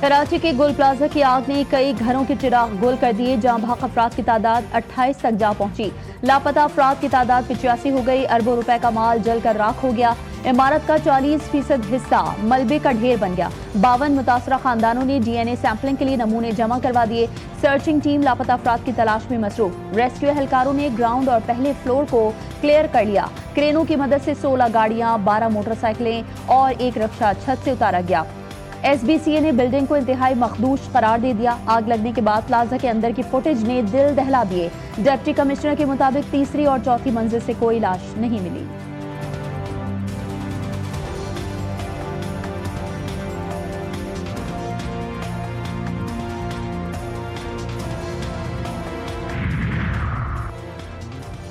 कराची के गुल प्लाजा की आग ने कई घरों के चिराग गुल कर दिए। जहां भाग अफराद की तादाद 28 तक जा पहुंची। लापता अफराद की तादाद 85 हो गई। अरबों रुपए का माल जलकर राख हो गया। इमारत का 40% हिस्सा मलबे का ढेर बन गया। 52 मुतासरा खानदानों ने DNA सैंपलिंग के लिए नमूने जमा करवा दिए। सर्चिंग टीम लापता अफराद की तलाश में मसरूफ। रेस्क्यू एहलकारों ने ग्राउंड और पहले फ्लोर को क्लियर कर लिया। क्रेनों की मदद से 16 गाड़ियां, 12 मोटरसाइकिलें और एक रिक्शा छत से उतारा गया। SBCA ने बिल्डिंग को इंतहाई मखदूश करार दे दिया। आग लगने के बाद प्लाजा के अंदर की फुटेज ने दिल दहला दिए। डिप्टी कमिश्नर के मुताबिक तीसरी और चौथी मंजिल से कोई लाश नहीं मिली।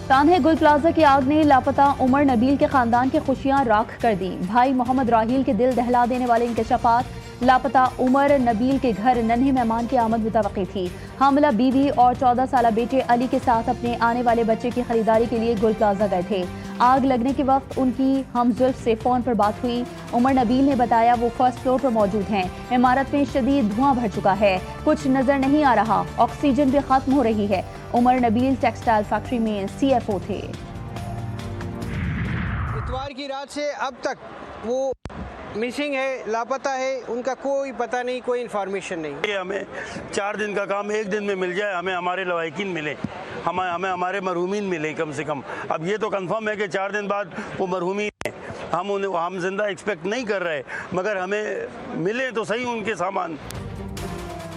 तान्हे गुल प्लाजा की आग ने लापता उमर नबील के खानदान की खुशियां राख कर दी। भाई मोहम्मद राहील के दिल दहला देने वाले इंकशाफात। लापता उमर नबील के घर नन्हे मेहमान की आमद मुतवक्की थी। हामिला बीवी और 14 साल बेटे अली के साथ अपने आने वाले बच्चे की खरीदारी के लिए गुल प्लाजा गए थे। आग लगने के वक्त उनकी हमजुल्फ से फोन पर बात हुई। उमर नबील ने बताया वो फर्स्ट फ्लोर पर मौजूद हैं। इमारत में शदीद धुआं भर चुका है, कुछ नजर नहीं आ रहा, ऑक्सीजन भी खत्म हो रही है। उमर नबील टेक्सटाइल फैक्ट्री में CFO थे। इतवार की रात से अब तक वो मिसिंग है, लापता है, उनका कोई पता नहीं, कोई इन्फॉर्मेशन नहीं। हमें 4 दिन का काम 1 दिन में मिल जाए, हमें हमारे लवाहिकीन मिले, हमें हमारे मरहूमीन मिले कम से कम। अब ये तो कंफर्म है कि 4 दिन बाद वो मरहूमीन हैं। हम जिंदा एक्सपेक्ट नहीं कर रहे, मगर हमें मिले तो सही उनके सामान।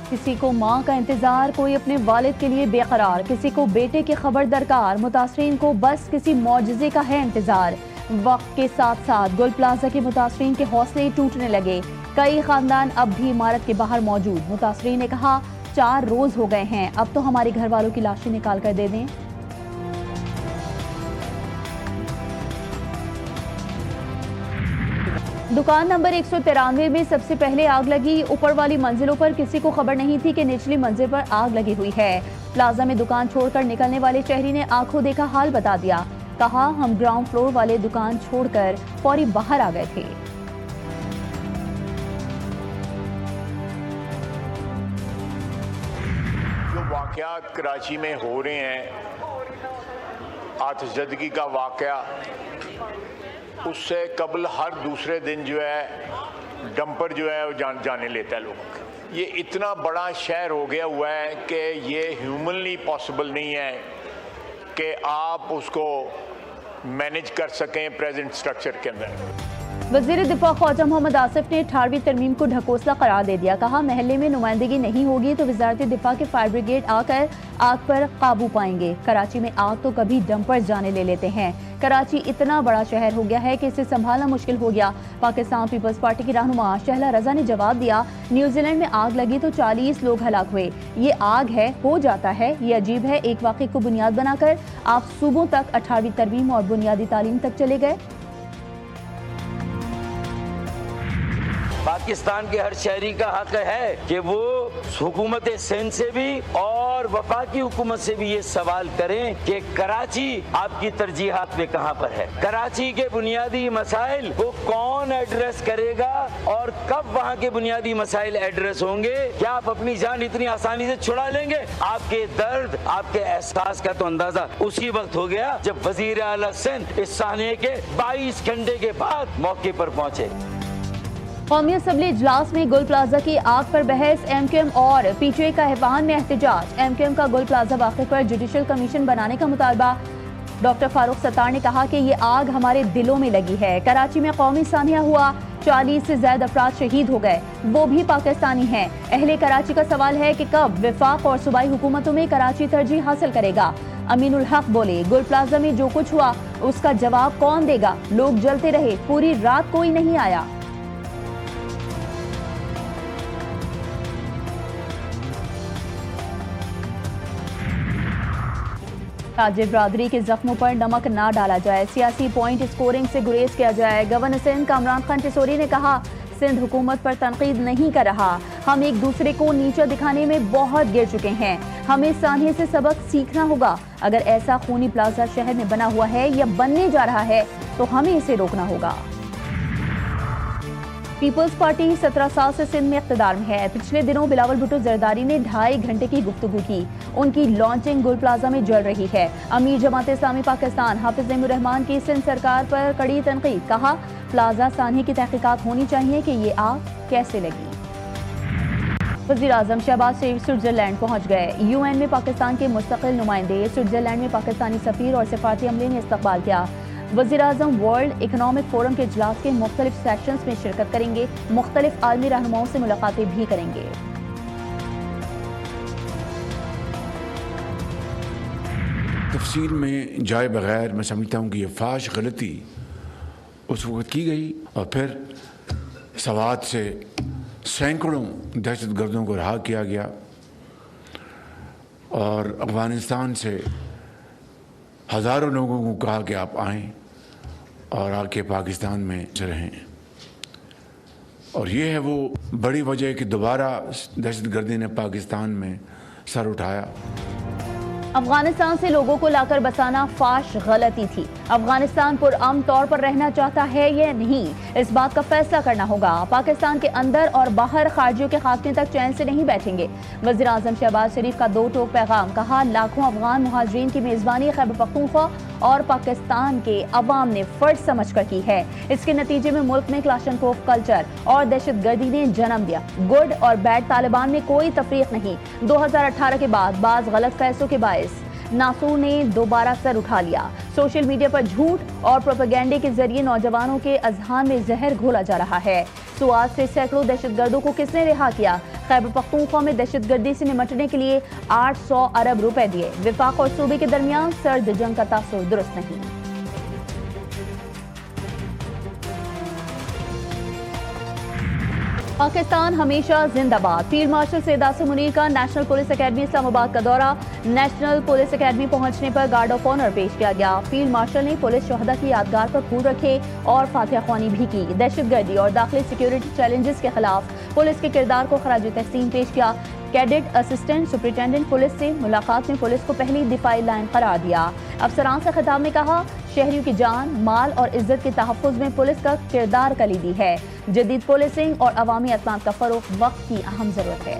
किसी को मां का इंतजार, कोई अपने वालिद के लिए बेकरार, किसी को बेटे की खबर दरकार। मुतासरीन को बस किसी मौजज़े का है इंतजार। वक्त के साथ साथ गुल प्लाजा के मुतासरीन के हौसले टूटने लगे। कई खानदान अब भी इमारत के बाहर मौजूद। मुतासरीन ने कहा 4 रोज हो गए हैं, अब तो हमारे घर वालों की लाशें निकाल कर दे दें। दुकान नंबर 193 में सबसे पहले आग लगी। ऊपर वाली मंजिलों पर किसी को खबर नहीं थी कि निचली मंजिल पर आग लगी हुई है। प्लाजा में दुकान छोड़कर निकलने वाले शहरी ने आंखों देखा हाल बता दिया। कहा हम ग्राउंड फ्लोर वाले दुकान छोड़कर फौरी बाहर आ गए थे। जो वाकयात कराची में हो रहे हैं, आतिशज़दगी का वाकया, उससे कबल हर दूसरे दिन जो है डंपर जो है वो जाने लेता है लोगों को। ये इतना बड़ा शहर हो गया हुआ है कि ये ह्यूमनली पॉसिबल नहीं है कि आप उसको मैनेज कर सकें प्रेजेंट स्ट्रक्चर के अंदर। वज़ीर दिफा ख्वाजा मोहम्मद आसिफ ने 18वीं तरमीम को ढकोसला करार दे दिया। कहा महल्ले में नुमाइंदगी नहीं होगी तो वज़ारत दिफा के फायर ब्रिगेड आकर आग पर काबू पाएंगे। कराची में आग तो कभी डंपर्स जाने ले लेते हैं। कराची इतना बड़ा शहर हो गया है कि इसे संभालना मुश्किल हो गया। पाकिस्तान पीपल्स पार्टी की रहनुमा शहला रजा ने जवाब दिया, न्यूजीलैंड में आग लगी तो 40 लोग हलाक हुए। ये आग है, हो जाता है, ये अजीब है। एक वाक़े को बुनियाद बनाकर आप सूबों तक 18वीं तरमीम और बुनियादी तालीम तक चले गए। पाकिस्तान के हर शहरी का हक है कि वो हुकूमत सिंध से भी और वफाकी हुकूमत से भी ये सवाल करें कि कराची आपकी तरजीहात में कहाँ पर है। कराची के बुनियादी मसाइल को कौन एड्रेस करेगा और कब वहाँ के बुनियादी मसाइल एड्रेस होंगे? क्या आप अपनी जान इतनी आसानी से छुड़ा लेंगे? आपके दर्द, आपके एहसास का तो अंदाजा उसी वक्त हो गया जब वजीर आला सिंध इस साने के 22 घंटे के बाद मौके पर पहुंचे। कौमी असम्बली इजलास में गुल प्लाजा की आग पर बहस। MQM और PTI का ऐवान में एहतजाज। MQM का गुल प्लाजा वाक़े पर जुडिशल कमीशन बनाने का मुतालबा। डॉक्टर फारूक सत्तार ने कहा कि ये आग हमारे दिलों में लगी है। कराची में कौमी सानिया हुआ, 40 से ज्यादा अफराद शहीद हो गए, वो भी पाकिस्तानी हैं। अहले कराची का सवाल है कि कब विफाक और सूबाई हुकूमतों में कराची तरजीह हासिल करेगा। अमीनुल हक बोले, गुल प्लाजा में जो कुछ हुआ उसका जवाब कौन देगा? लोग जलते रहे, पूरी रात कोई नहीं आया। ताजिर बरादरी के जख्मों पर नमक ना डाला जाए, सियासी पॉइंट स्कोरिंग से गुरेज किया जाए। गवर्नर सिंध कामरान खान टिसोरी ने कहा सिंध हुकूमत पर तनकीद नहीं कर रहा, हम एक दूसरे को नीचा दिखाने में बहुत गिर चुके हैं, हमें सानिया से सबक सीखना होगा। अगर ऐसा खूनी प्लाजा शहर में बना हुआ है या बनने जा रहा है तो हमें इसे रोकना होगा। पीपल्स पार्टी 17 साल से सिंध में इख्तिदार में है। पिछले दिनों बिलावल भुट्टो जरदारी ने 2.5 घंटे की गुफ्तगू की। उनकी लॉन्चिंग गुल प्लाजा में जल रही है। अमीर जमात इस्लामी पाकिस्तान हाफिज नईमुर रहमान की सिंध सरकार पर कड़ी तनकीद। कहा, प्लाजा सानी की तहकीकात होनी चाहिए कि ये आग कैसे लगी। वज़ीर आज़म शहबाज शरीफ स्विट्जरलैंड पहुंच गए। यूएन में पाकिस्तान के मुस्तकिल नुमाइंदे स्विट्जरलैंड में पाकिस्तानी सफीर और सिफारती अमले ने इस्तकबाल किया। वज़ीर आज़म वर्ल्ड इकनॉमिक फोरम के इजलास के मुख्तलिफ सेक्शंस में शिरकत करेंगे। मुख्तलिफ आलमी रहनुमाओं से मुलाकातें भी करेंगे। तफसील में जाए बगैर मैं समझता हूँ कि ये फाश गलती उस वक्त की गई और फिर सवात से सैकड़ों दहशत गर्दों को रहा किया गया और अफ़गानिस्तान से हज़ारों लोगों को कहा कि आप आएँ और आके पाकिस्तान में रहें। और ये है वो बड़ी वजह कि दोबारा दहशतगर्दी ने पाकिस्तान में सर उठाया। अफगानिस्तान से लोगों को लाकर बसाना फाश गलती थी। अफगानिस्तान पुरअमन तौर पर रहना चाहता है या नहीं, इस बात का फैसला करना होगा। पाकिस्तान के अंदर और बाहर खारजियों के खात्मे तक चैन से नहीं बैठेंगे। वज़ीर आज़म शहबाज शरीफ का 2 टोक पैगाम। कहा, लाखों अफगान मुहाजिरीन की मेज़बानी खैबर पख्तूनख्वा और पाकिस्तान के अवाम ने फर्ज समझ कर की है। इसके नतीजे में मुल्क में क्लाशनकोफ कल्चर और दहशतगर्दी ने जन्म दिया। गुड और बैड तालिबान में कोई तफरीक नहीं। 2018 के बाद बाज गलत फैसलों के बायस नासूर ने दोबारा सर उठा लिया। सोशल मीडिया पर झूठ और प्रोपेगेंडे के जरिए नौजवानों के अजहान में जहर घोला जा रहा है। सुआद से सैकड़ों दहशतगर्दों को किसने रिहा किया? खैबर पख्तूनख्वा में दहशतगर्दी से निपटने के लिए 800 अरब रुपए दिए। विफाक और सूबे के दरमियान सर्द जंग का तासुर दुरुस्त नहीं। पाकिस्तान हमेशा जिंदाबाद। फील्ड मार्शल सैयद आसिम मुनीर का नेशनल पुलिस अकेडमी इस्लामाबाद का दौरा। नेशनल पुलिस अकेडमी पहुंचने पर गार्ड ऑफ ऑनर पेश किया गया। फील्ड मार्शल ने पुलिस शोहदा की यादगार पर फूल रखे और फातिहा ख्वानी भी की। दहशतगर्दी और दाखिली सिक्योरिटी चैलेंजेस के खिलाफ पुलिस के किरदार को खराज तहसीन पेश किया। कैडेट असिस्टेंट सुपरिटेंडेंट पुलिस से मुलाकात में पुलिस को पहली दिफाई लाइन करार दिया। अफसरान से खिताब में कहा, शहरियों की जान, माल और इज्जत के तहफ़्फ़ुज़ में पुलिस का किरदार कलीदी है। जदीद पुलिसिंग और अवामी अतमाद का फरोग वक्त की अहम जरूरत है।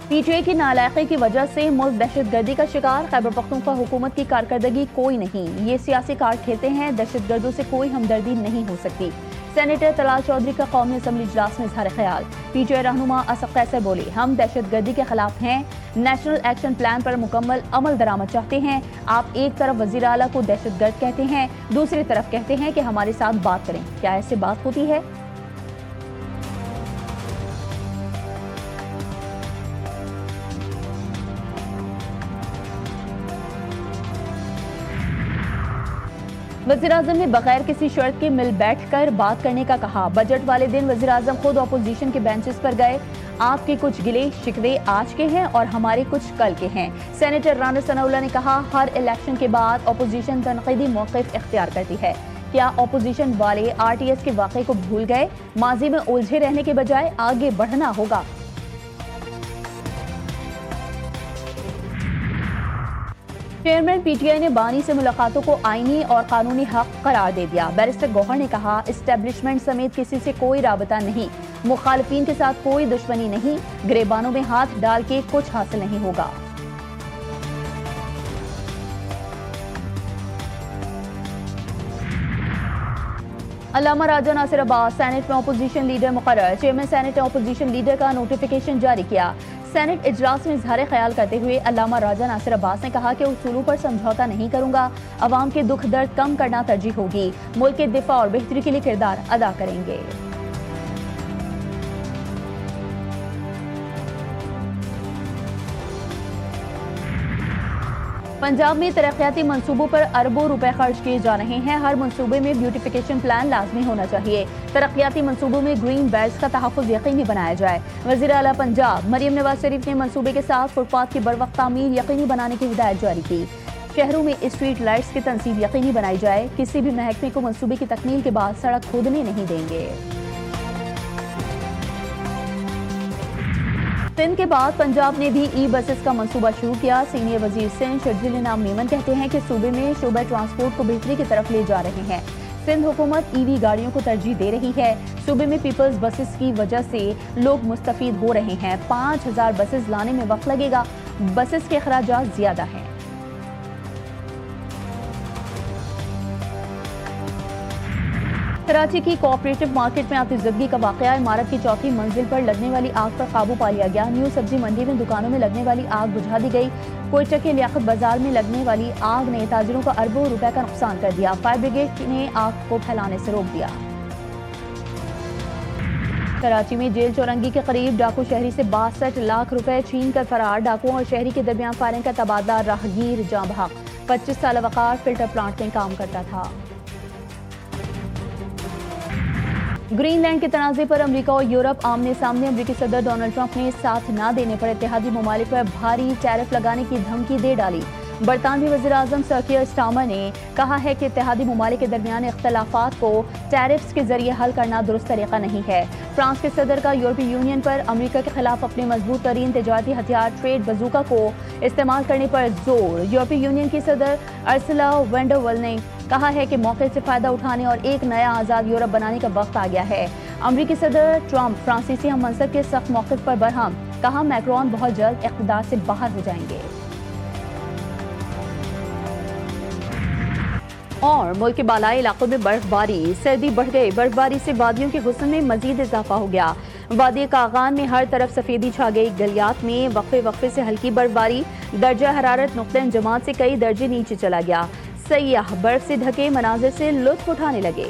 पीटीआई की नालायकी की वजह से मुल्क दहशतगर्दी का शिकार। खैबर पख्तूनख्वा हुकूमत की कारकर्दगी कोई नहीं। ये सियासी कार्ड खेलते हैं। दहशतगर्दों से कोई हमदर्दी नहीं हो सकती। सेनेटर तलाल चौधरी का कौमी असम्बली इजलास में इज़हार ख्याल। पीटीआई रहनुमा असद कैसर बोले, हम दहशतगर्दी के खिलाफ हैं। नेशनल एक्शन प्लान पर मुकम्मल अमल दरामद चाहते हैं। आप एक तरफ वज़ीर आला को दहशतगर्द कहते हैं, दूसरी तरफ कहते हैं कि हमारे साथ बात करें। क्या ऐसे बात होती है? वज़ीर आज़म ने बगैर किसी शर्त के मिल बैठकर बात करने का कहा। बजट वाले दिन वज़ीर आज़म खुद अपोजिशन के बेंचेस पर गए। आपके कुछ गिले शिकवे आज के हैं और हमारे कुछ कल के हैं। सेनेटर राना सनाउल्लाह ने कहा, हर इलेक्शन के बाद अपोजिशन तनकीदी मौक़िफ़ इख्तियार करती है। क्या अपोजिशन वाले आरटीएस के वाक़े को भूल गए? माजी में उलझे रहने के बजाय आगे बढ़ना होगा। चेयरमैन पीटीआई ने बानी से मुलाकातों को आईनी और कानूनी हक करार दे दिया। बैरिस्टर गौहर ने कहा, एस्टेब्लिशमेंट समेत किसी से कोई राबता नहीं, मुखालिफिन के साथ कोई दुश्मनी नहीं, गिरेबानों में हाथ डाल के कुछ हासिल नहीं होगा। अल्लामा राजा नासिर अब्बास सेनेट में अपोजिशन लीडर मुकर्रर। चेयरमैन सेनेट ने अपोजिशन लीडर का नोटिफिकेशन जारी किया। सेनेट इजलास में इज़हार ख्याल करते हुए अल्लामा राजा नासिर अब्बास ने कहा कि उसूलों पर समझौता नहीं करूंगा। अवाम के दुख दर्द कम करना तरजीह होगी। मुल्क के दिफा और बेहतरी के लिए किरदार अदा करेंगे। पंजाब में तरक्याती मंसूबों पर अरबों रुपए खर्च किए जा रहे हैं। हर मंसूबे में ब्यूटिफिकेशन प्लान लाजमी होना चाहिए। तरक्याती मंसूबों में ग्रीन बेल्ट्स का तहफ़्फ़ुज़ यकीनी बनाया जाए। वज़ीर आला पंजाब मरियम नवाज शरीफ ने मंसूबे के साथ फुटपाथ की बरवक्त तामीर यकीनी बनाने की हिदायत जारी की। शहरों में स्ट्रीट लाइट्स की तनसीब यकीनी बनाई जाए। किसी भी महकमे को मंसूबे की तकमील के बाद सड़क खोदने नहीं देंगे। सिंध के बाद पंजाब ने भी ई बसेस का मंसूबा शुरू किया। सीनियर वजीर सिंध शर्जील इनाम मेमन कहते हैं कि सूबे में शोबा ट्रांसपोर्ट को बेहतरी की तरफ ले जा रहे हैं। सिंध हुकूमत ईवी गाड़ियों को तरजीह दे रही है। सूबे में पीपल्स बसेस की वजह से लोग मुस्तफीद हो रहे हैं। 5000 बसेस लाने में वक्त लगेगा। बसेस के अखराजात ज्यादा हैं। कराची की कोऑपरेटिव मार्केट में आतिशज़दगी का वाकया। इमारत की चौथी मंजिल पर लगने वाली आग पर काबू पा लिया गया। न्यू सब्जी मंडी में दुकानों में लगने वाली आग बुझा दी गई। कोयटा के लियाकत बाजार में लगने वाली आग ने ताजिरों का अरबों रुपए का नुकसान कर दिया। फायर ब्रिगेड ने आग को फैलाने से रोक दिया। कराची में जेल चौरंगी के करीब डाकू शहरी से 62 लाख रुपए छीन कर फरार। डाकुओं और शहरी के दरमियान फायरिंग का तबादला। राहगीर जाँ बहक। 25 साल वकार फिल्टर प्लांट में काम करता था। ग्रीनलैंड के तनाज़े पर अमेरिका और यूरोप आमने सामने। अमेरिकी सदर डोनाल्ड ट्रंप ने साथ न देने पर इत्तेहादी ममालिक पर भारी टैरिफ लगाने की धमकी दे डाली। बरतानवी वज़ीर आज़म सर कीयर स्टारमर ने कहा है कि इत्तेहादी ममालिक के दरमियान इख्तलाफात को टैरिफ्स के जरिए हल करना दुरुस्त तरीका नहीं है। फ्रांस के सदर का यूरोपीय यूनियन पर अमेरिका के खिलाफ अपने मजबूत तरीन तजारती हथियार ट्रेड बजूका को इस्तेमाल करने पर जोर। यूरोपीय यूनियन की सदर अर्सुला वॉन डर लेयन ने कहा है कि मौके से फायदा उठाने और एक नया आज़ाद यूरोप बनाने का वक्त आ गया है। अमेरिकी सदर ट्रंप फ्रांसीसी हम मनसब के सख्त मौक़िफ़ पर बरहम। कहा मैक्रोन बहुत जल्द इक़्तिदार से बाहर हो जाएंगे। और मुल्क के बालाई इलाकों में बर्फबारी। सर्दी बढ़ गई। बर्फबारी से वादियों के हुस्न में मजीद इजाफा हो गया। वादी कागान में हर तरफ सफेदी छा गई। गलियात में वक्फे वक्फे से हल्की बर्फबारी। दर्जा हरारत नुक्ते जमात से कई दर्जे नीचे चला गया। सयाह बर्फ से ढके मनाजिर से लुत्फ उठाने लगे।